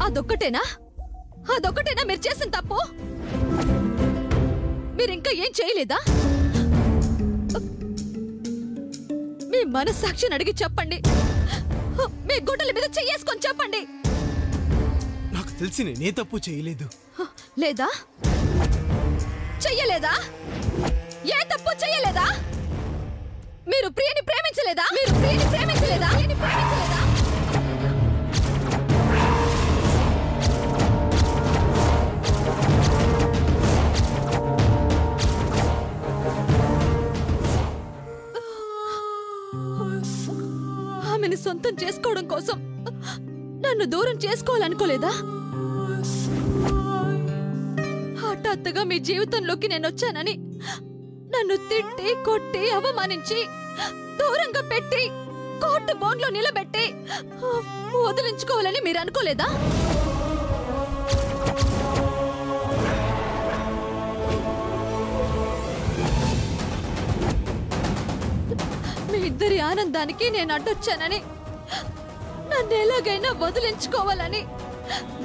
అదొక్కటేనా అదొక్కటేనా మీరు చేసిన తప్పు? మీరింకా ఏం చేయలేదా? మీ మనస్సాక్షిని అడిగి చెప్పండి. మీ గుడ్డల మీద చెయ్యేసుకొని చెప్పండి. నాకు తెలిసి నేనే తప్పు చేయలేదు. లేదా? చెయ్యలేదా? ఏ తప్పు చెయ్యలేదా? మీరు ప్రియని ప్రేమించలేదా? మీరు ప్రియని ప్రేమించలేదా? ఆమెను సొంతం చేసుకోవడం కోసం నన్ను దూరం చేసుకోవాలనుకోలేదా? హఠాత్తుగా మీ జీవితంలోకి నేను వచ్చానని నన్ను తిట్టి కొట్టి అవమానించి దూరంగా పెట్టి కోర్టు బోన్లో నిలబెట్టి వదిలించుకోవాలని మీరు అనుకోలేదా? మీ ఇద్దరి ఆనందానికి నేను అడ్డొచ్చానని నన్ను ఎలాగైనా వదిలించుకోవాలని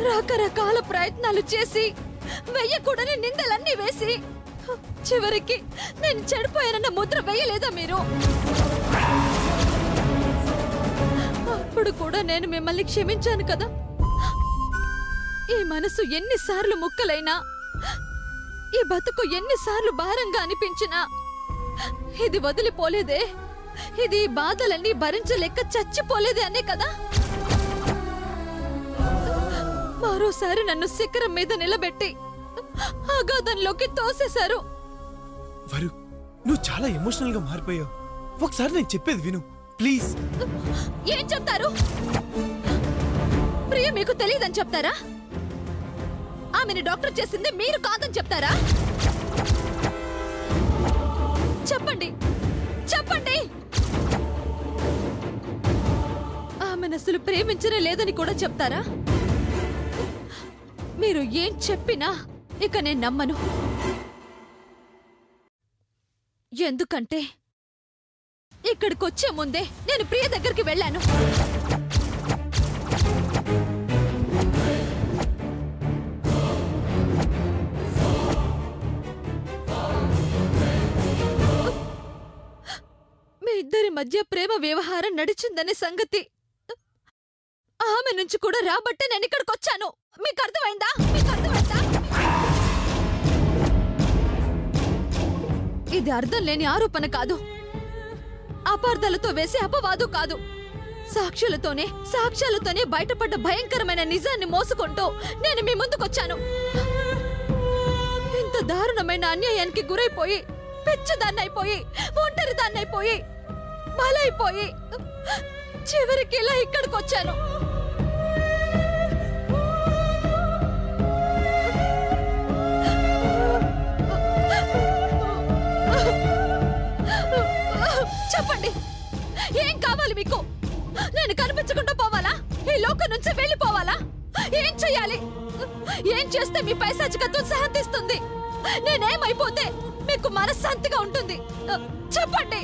రకరకాల ప్రయత్నాలు చేసి వెయ్యకూడని నిందలన్నీ వేసి చివరికి నేను చెడిపోయానన్న ముద్ర వేయలేదా మీరు? అప్పుడు కూడా నేను మిమ్మల్ని క్షమించాను కదా. ఈ మనసు ఎన్నిసార్లు ముక్కలైనా, ఈ బతుకు ఎన్నిసార్లు భారంగా అనిపించినా ఇది వదిలిపోలేదే, ఇది బాధలన్నీ భరించలేక చచ్చిపోలేదే అనే కదా. మరోసారి నన్ను శిఖరం మీద నిలబెట్టి అగాధంలోకి తోసేశారు. వరు, నువ్వు చాలా ఎమోషనల్ గా మారిపోయావు. ఒకసారి నేను చెప్పేది విను ప్లీజ్. ఏం చెప్తారు? ప్రియ మీకు తెలియదని చెప్తారా? ఆమెను డాక్టర్ చేసింది మీరు కాదని చెప్తారా? చెప్పండి, చెప్పండి. ఆమెను అసలు ప్రేమించనే లేదని కూడా చెప్తారా? మీరు ఏం చెప్పినా ఇక నేను నమ్మను. ఎందుకంటే ఇక్కడికొచ్చే ముందే నేను ప్రియ దగ్గరికి వెళ్ళాను. మీ ఇద్దరి మధ్య ప్రేమ వ్యవహారం నడిచిందనే సంగతి ఆమె నుంచి కూడా రాబట్టే నేను ఇక్కడికొచ్చాను. మీకు అర్థమైందా? ఇది అర్థం లేని ఆరోపణ కాదు, అపార్థాలతో వేసే అపవాదు కాదు. సాక్ష్యాలతోనే బయటపడ్డ భయంకరమైన నిజాన్ని మోసుకుంటూ నేను మీ ముందుకొచ్చాను. ఇంత దారుణమైన అన్యాయానికి గురైపోయి పిచ్చిదాన్నైపోయి ఒంటరిదాన్నైపోయి బలైపోయి చివరికి ఇలా ఇక్కడికొచ్చాను. చెప్పండి, ఏం కావాలి మీకు? నేను కనిపించకుండా పోవాలా? ఈ లోకం నుంచి వెళ్ళిపోవాలా? ఏం చెయ్యాలి? ఏం చేస్తే మీ పైశాచికత్వం శాంతిస్తుంది? నేనేమైపోతే మీకు మనశ్శాంతిగా ఉంటుంది? చెప్పండి,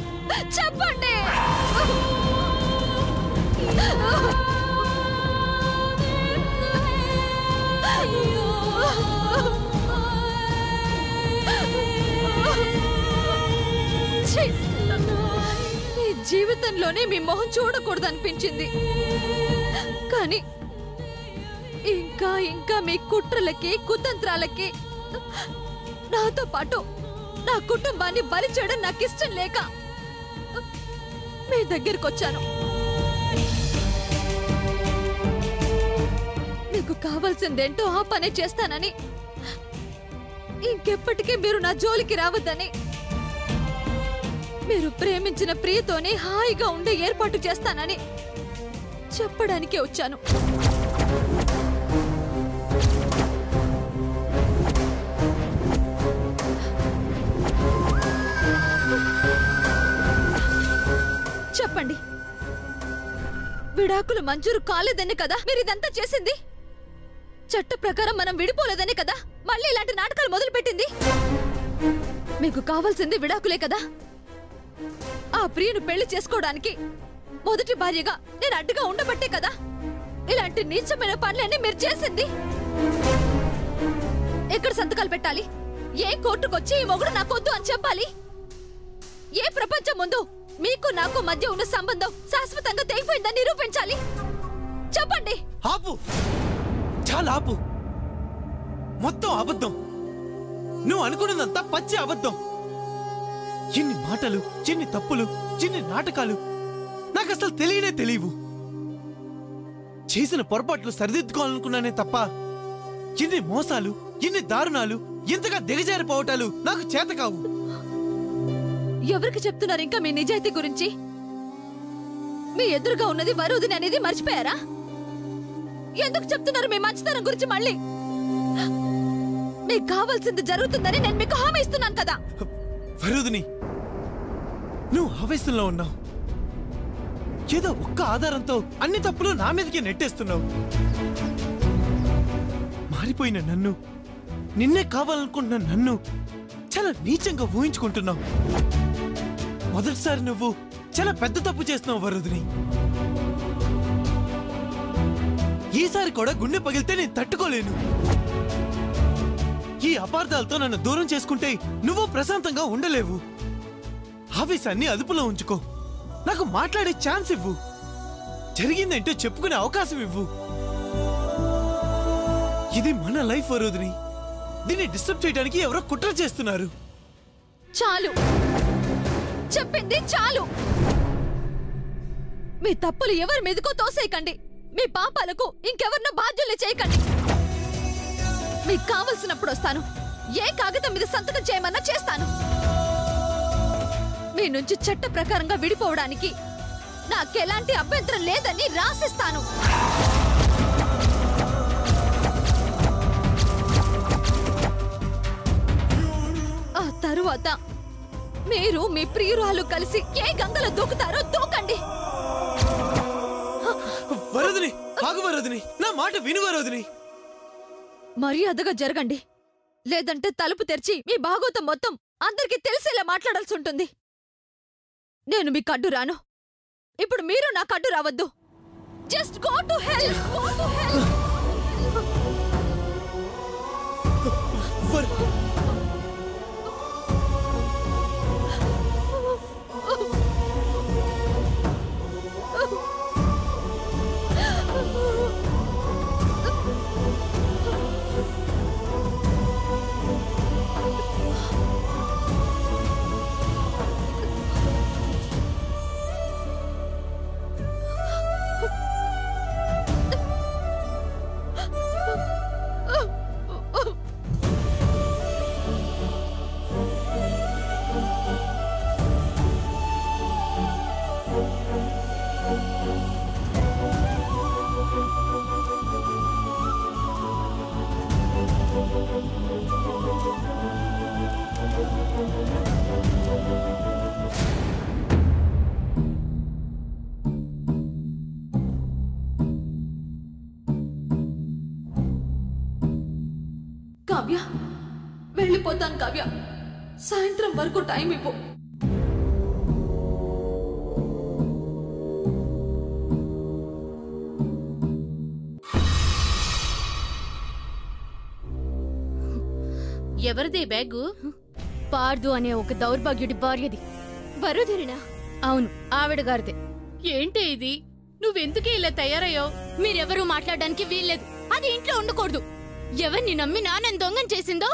చెప్పండి. ఈ జీవితంలోనే మీ మొహం చూడకూడదనిపించింది, కానీ ఇంకా ఇంకా మీ కుట్రలకి కుతంత్రాలకి నాతో పాటు నా కుటుంబాన్ని బలి చేయడం నాకు ఇష్టం లేక మీ దగ్గరికి వచ్చాను. మీకు కావాల్సిందేంటో ఆ పనే చేస్తానని, ఇంకెప్పటికీ మీరు నా జోలికి రావద్దని, మీరు ప్రేమించిన ప్రియతోనే హాయిగా ఉండే ఏర్పాటు చేస్తానని చెప్పడానికే వచ్చాను. చెప్పండి, విడాకులు మంజూరు కాలేదని కదా మీరు ఇదంతా చేసింది? చట్ట ప్రకారం మనం విడిపోలేదని కదా మళ్ళీ ఇలాంటి నాటకాలు మొదలుపెట్టింది? మీకు కావాల్సింది విడాకులే కదా? ఆ ప్రియను పెళ్లి చేసుకోవడానికి మొదటి భార్యగా నేను అడ్డుగా ఉండబట్టే కదా ఇలాంటి నీచమైన పనులన్నీ మీరు చేసింది. ఎక్కడ సంతకాలు పెట్టాలి? ఏ కోర్టుకొచ్చి ఈ మొగుడు నాకొద్దు అని చెప్పాలి? ఏ ప్రపంచం ముందు మీకు నాకు మధ్య ఉన్న సంబంధం శాశ్వతంగా తెగిపోయిందని నిరూపించాలి? చెప్పండి. ఆపు, చాలా ఆపు. మొత్తం అబద్ధం. నువ్వు అనుకున్నదంతా పచ్చి అబద్ధం. ఎన్ని మాటలు, ఎన్ని తప్పులు, ఎన్ని నాటకాలు నాకు అసలు తెలియనే తెలియవు. చేసిన పొరపాట్లు సరిదిద్దుకోవాలనుకున్నానే తప్ప ఎన్ని మోసాలు, ఎన్ని దారుణాలు, ఎంతగా దిగజారిపోవటాలు నాకు చేత కావు. ఎవరికి చెప్తున్నారు ఇంకా మీ నిజాయితీ గురించి? మీ ఎదురుగా ఉన్నది వరుదిని అనేది మర్చిపోయారా? ఎందుకు చెప్తున్నారు మీ మంచితనం గురించి మళ్ళీ? మీకు కావాల్సింది జరుగుతుందని నేను మీకు హామీ ఇస్తున్నాను కదా. వరుదిని, నువ్వు ఆవేశంలో ఉన్నావు. ఏదో ఒక్క ఆధారంతో అన్ని తప్పులు నా మీదకి నెట్టేస్తున్నావు. మారిపోయిన నన్ను, నిన్నే కావాలనుకుంటున్న నన్ను చాలా నీచంగా ఊహించుకుంటున్నావు. మొదటిసారి నువ్వు చాలా పెద్ద తప్పు చేస్తున్నావు వరుదిని. ఈసారి కూడా గుండె పగిలితే నేను తట్టుకోలేను. ఈ అపార్థాలతో నన్ను దూరం చేసుకుంటే నువ్వు ప్రశాంతంగా ఉండలేవు. ఆవేశాన్ని అదుపులో ఉంచుకో. నాకు మాట్లాడే ఛాన్స్ ఇవ్వు. జరిగిందంటే చెప్పుకునే అవకాశం ఇవ్వు. ఇది మన లైఫ్ వరుదిని. దీన్ని డిస్టర్బ్ చేయడానికి ఎవరో కుట్ర చేస్తున్నారు. చాలు, చెప్పింది చాలు. మీ తప్పులు ఎవరి మీదకో తోసేయకండి. మీ పాపాలకు ఇంకెవరినో బాధ్యుల్ని చేయకండి. మీకు కావలసినప్పుడు వస్తాను. ఏ కాగితం మీద సంతకం చేయమన్నా చేస్తాను. మీ నుంచి చట్ట ప్రకారంగా విడిపోవడానికి నాకెలాంటి అభ్యంతరం లేదని రాసిస్తాను. ఆ తరువాత మీరు మీ ప్రియురాలు కలిసి ఏ గంగలో దూకుతారో దూకండి. వరుదిని, ఆగు వరుదిని, నా మాట విను వరుదిని. మర్యాదగా జరగండి. లేదంటే తలుపు తెరిచి మీ భాగోతం మొత్తం అందరికీ తెలిసేలా మాట్లాడాల్సి ఉంటుంది. నేను మీకు అడ్డు రాను. ఇప్పుడు మీరు నాకు అడ్డు రావద్దు. Just go to hell. Kavya, వెళ్ళిపోతాను కావ్య. సాయంత్రం వరకు టైం ఇవ్వు. ఎవరిదే బ్యాగు? పార్దు అనే ఒక దౌర్భాగ్యుడి భార్యది. వరుదిరినా? అవును, ఆవిడ గారిదే. ఏంటి ఇది? నువ్వెందుకే ఇలా తయారయ్యావు? మీరెవరూ మాట్లాడడానికి వీల్లేదు. అది ఇంట్లో ఉండకూడదు. ఎవరిని నమ్మి నాన్నని దొంగం చేసిందో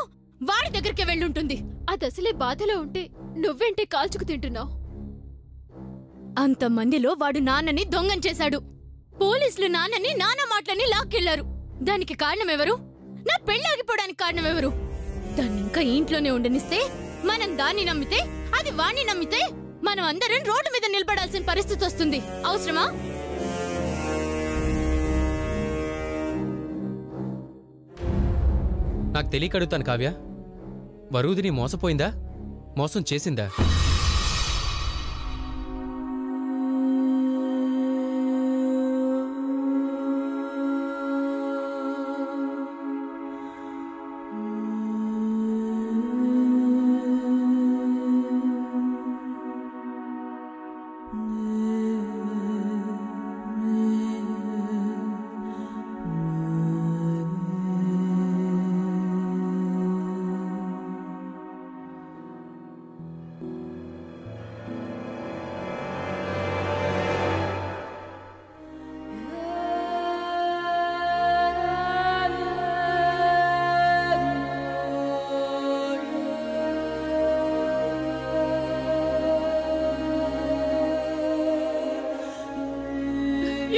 వాడి దగ్గరికి వెళ్ళుంటుంది. అదసలే బాధలో ఉంటే నువ్వెంటే కాల్చుకు తింటున్నావు? అంతమందిలో వాడు నాన్నని దొంగం చేశాడు. పోలీసులు నాన్నని నాన్న మాటలని లాక్కెళ్లారు. దానికి కారణమెవరు? నా పెళ్ళాగిపోవడానికి కారణమెవరు? దాన్ని ఇంకా ఇంట్లోనే ఉండనిస్తే, మనం దాన్ని నమ్మితే, అది వాణ్ణి నమ్మితే, మనం అందరం రోడ్డు మీద నిలబడాల్సిన పరిస్థితి వస్తుంది. అవసరమా? నాకు తెలియక అడుగుతాను కావ్య, వరుదిని మోసపోయిందా, మోసం చేసిందా?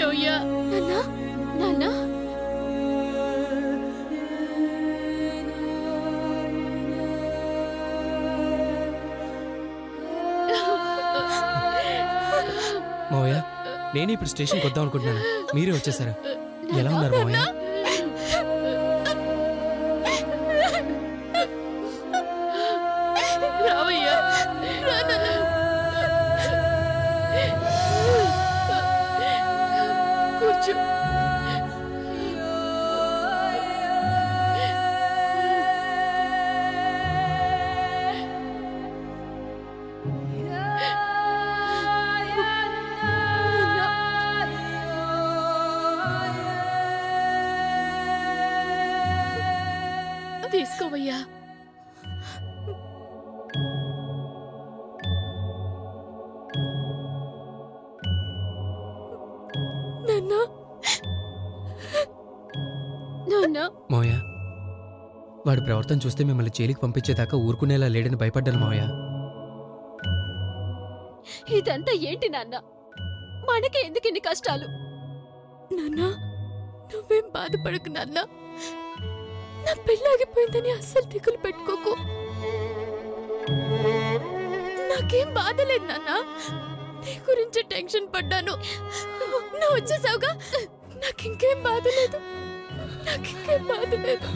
యోయ్యా నాన్నా నాన్నా మావయ్య నేను ఇప్పుడు స్టేషన్కి వద్దాం అనుకుంటున్నాను, మీరే వచ్చేసారా? ఎలా ఉన్నారు మావయ్య? రావయ్యా రా నాన్నా. కూర్చో. తీసుకోవయ్యా. నాన్నా నాన్నా. మావయ్య వాడి ప్రవర్తన చూస్తే మిమ్మల్ని జైలుకి పంపించేదాకా ఊరుకునేలా లేడని భయపడ్డాను మావయ్య. ఇదంతా ఏంటి నాన్న? మనకి ఎందుకు ఇన్ని కష్టాలు? నాన్నా నువ్వేం బాధపడకు నాన్న. నా పెళ్ళాగిపోయిందని అస్సలు దిగులు పెట్టుకోకు. నాకేం బాధ లేదు నాన్న. నీ గురించి టెన్షన్ పడ్డాను. నువ్వు వచ్చేసావుగా, నాకింకేం బాధ లేదు. నాకింకేం బాధ లేదు.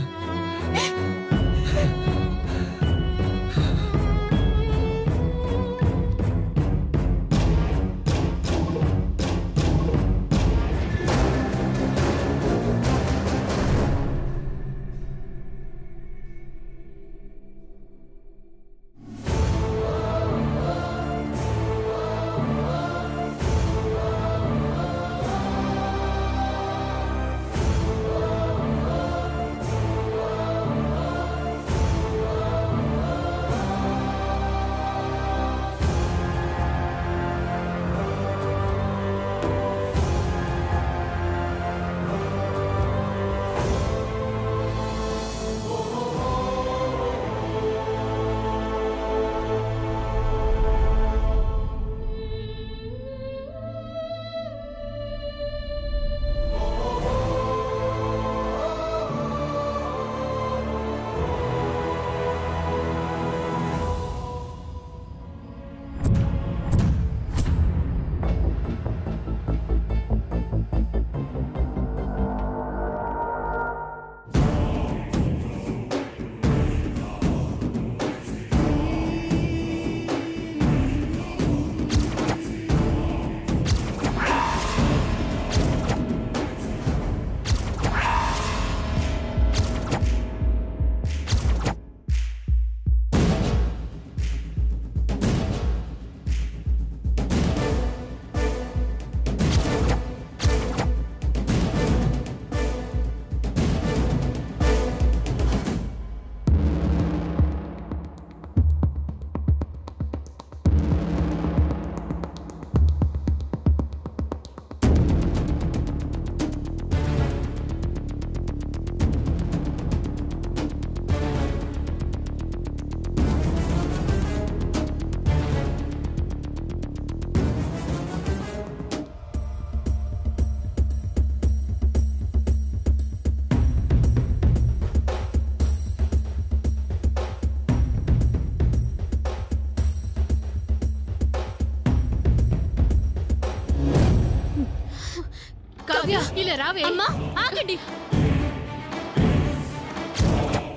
ఇలా రావే. అమ్మా ఆగండి.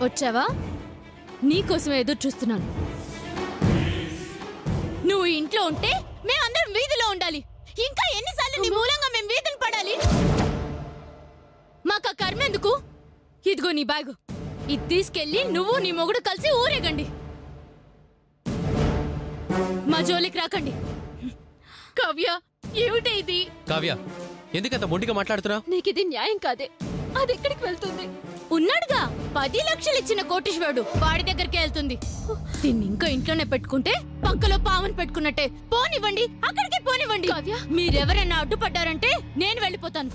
వచ్చావా? నీకోసమే ఎదురు చూస్తున్నాను. నువ్వు ఇంట్లో ఉంటే మేమందరం వీధిలో ఉండాలి. ఇంకా ఎన్నిసార్లు నీ మూలంగా మేము వీధిని పడాలి? మాకు ఆ కర్మ ఎందుకు? ఇదిగో నీ బ్యాగు. ఇది తీసుకెళ్లి నువ్వు నీ మొగుడు కలిసి ఊరేగండి. మా జోలికి రాకండి. కావ్య ఏమిటి ఇది? కావ్య ఎందుకంత మొండిగా మాట్లాడుతున్నావు? నీకిది న్యాయం కాదే. అది ఎక్కడికి వెళ్తుంది? ఉన్నాడుగా 10 లక్షలు ఇచ్చిన కోటీశ్వరుడు, వాడి దగ్గరికి వెళ్తుంది. దీన్ని ఇంకా ఇంట్లోనే పెట్టుకుంటే పక్కలో పావును పెట్టుకున్నట్టే. పోనివ్వండి, అక్కడికి పోనివ్వండి. మీరెవరైనా అడ్డుపడ్డారంటే నేను వెళ్ళిపోతాను.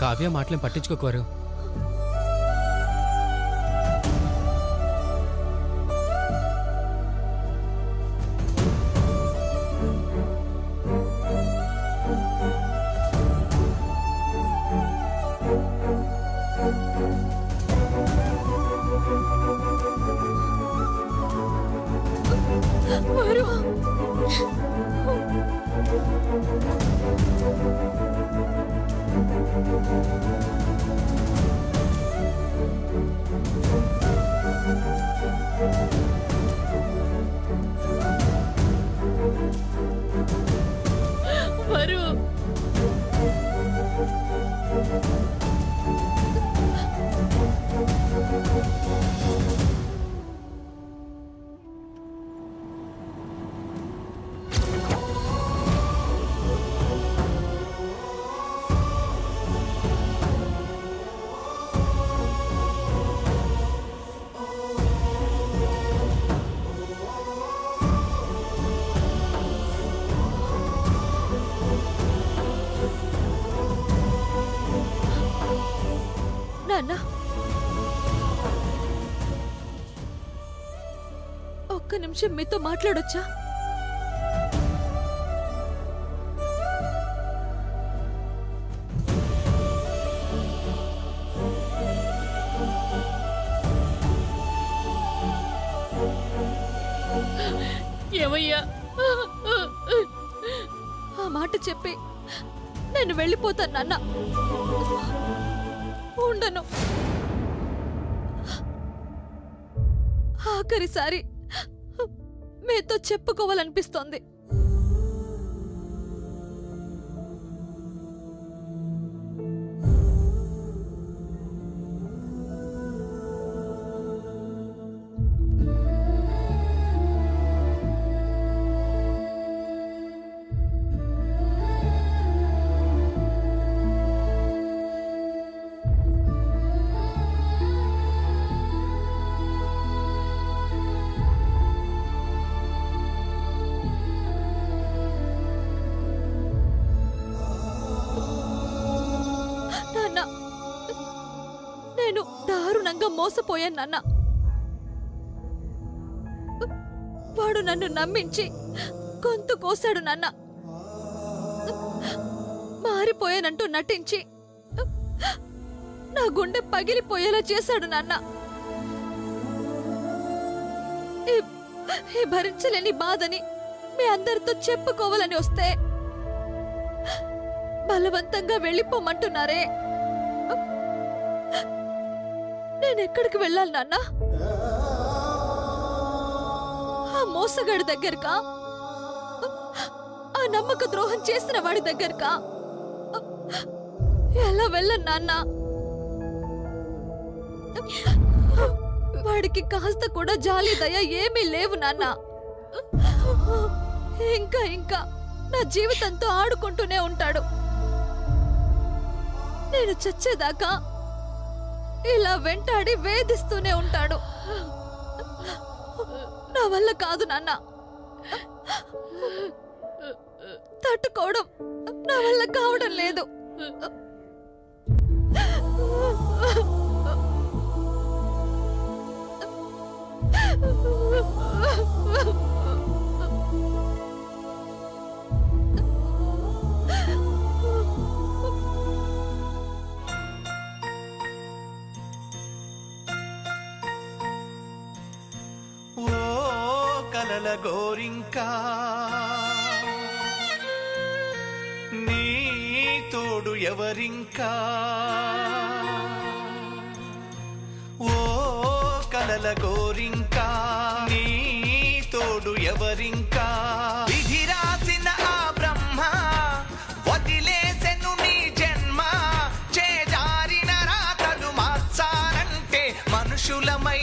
కావ్య మాటలేం పట్టించుకోరు. నాన్న, ఒక్క నిమిషం మీతో మాట్లాడొచ్చా? ఏమయ్యా? ఆ మాట చెప్పి నేను వెళ్ళిపోతాను నాన్న. ఉండను. ఆఖరిసారి మీతో చెప్పుకోవాలనిపిస్తోంది. నేను దారుణంగా మోసపోయాను నాన్న. వాడు నన్ను నమ్మించి గొంతు కోసాడు నాన్న. మారిపోయానంటూ నటించి నా గుండె పగిలిపోయేలా చేశాడు నాన్న. ఈ భరించలేని బాధని మీ అందరితో చెప్పుకోవాలని వస్తే బలవంతంగా వెళ్ళిపోమంటున్నారే. నేనెక్కడికి వెళ్ళాలి నాన్న? ఆ మోసగాడి దగ్గరకా? ఆ నమ్మక ద్రోహం చేసిన వాడి దగ్గరకా? ఎలా వెళ్ళను నాన్న? వాడికి కాస్త కూడా జాలి దయ ఏమీ లేవు నాన్న. ఇంకా ఇంకా నా జీవితంతో ఆడుకుంటూనే ఉంటాడు. నేను చచ్చేదాకా ఇలా వెంటాడి వేధిస్తూనే ఉంటాడు. నా వల్ల కాదు నాన్న. తట్టుకోవడం నా వల్ల కావడం లేదు. గోరింకా నీ తోడు ఎవరింకా? ఓ కలల గోరింకా నీ తోడు ఎవరింకా? విధి రాసిన ఆ బ్రహ్మ వదిలేసెను నీ జన్మ. చేజారిన రాతలు మార్చాలంటే మనుషులమై